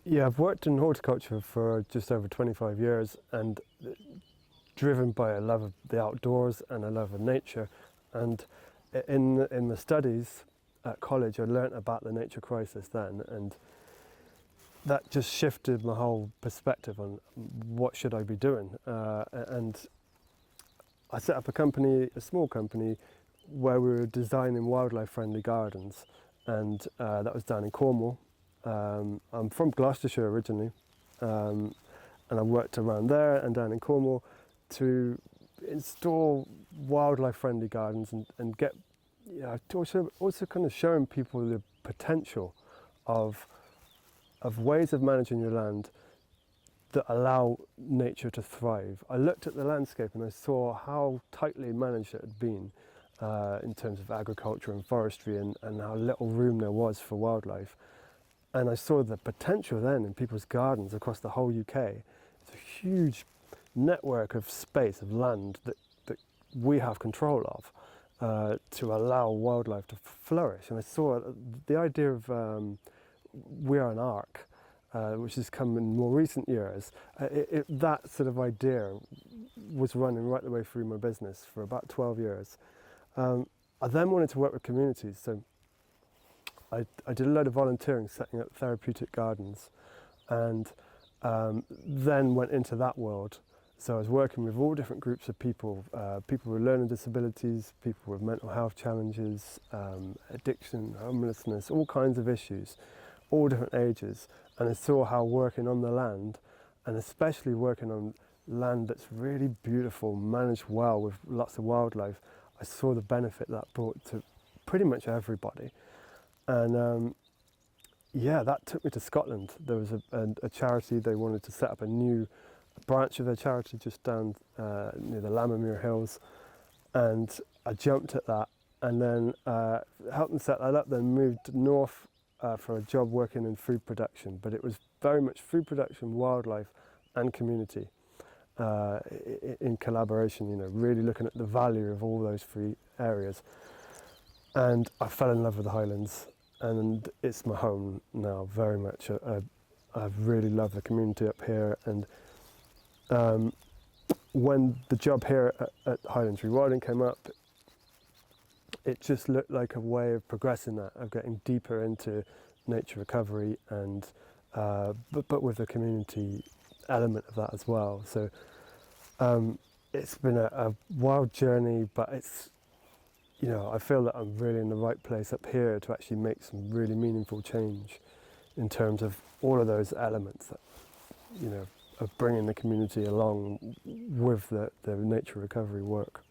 Yeah, I've worked in horticulture for just over 25 years and driven by a love of the outdoors and a love of nature. And in the studies at college, I learnt about the nature crisis then, and that just shifted my whole perspective on what should I be doing. And I set up a company, a small company, where we were designing wildlife-friendly gardens, and that was down in Cornwall. I'm from Gloucestershire originally, and I worked around there and down in Cornwall to install wildlife-friendly gardens and get, also kind of showing people the potential of ways of managing your land that allow nature to thrive. I looked at the landscape and I saw how tightly managed it had been in terms of agriculture and forestry, and how little room there was for wildlife. And I saw the potential then in people's gardens across the whole UK. It's a huge network of space, of land that we have control of to allow wildlife to flourish. And I saw the idea of we are an ark, which has come in more recent years. That sort of idea was running right the way through my business for about 12 years. I then wanted to work with communities, so I did a load of volunteering setting up therapeutic gardens, and then went into that world. So I was working with all different groups of people, people with learning disabilities, people with mental health challenges, addiction, homelessness, all kinds of issues, all different ages. And I saw how working on the land, and especially working on land that's really beautiful, managed well with lots of wildlife, I saw the benefit that brought to pretty much everybody. And yeah, that took me to Scotland. There was a charity, they wanted to set up a new branch of their charity just down near the Lammermuir Hills, and I jumped at that, and then helped them set that up, then moved north for a job working in food production. But it was very much food production, wildlife and community in collaboration, really looking at the value of all those three areas. And I fell in love with the Highlands, and it's my home now, very much. I really love the community up here, and when the job here at Highlands Rewilding came up, it just looked like a way of progressing that, of getting deeper into nature recovery, and but with a community element of that as well. So it's been a wild journey, but it's, I feel that I'm really in the right place up here to actually make some really meaningful change in terms of all of those elements that, of bringing the community along with the nature recovery work.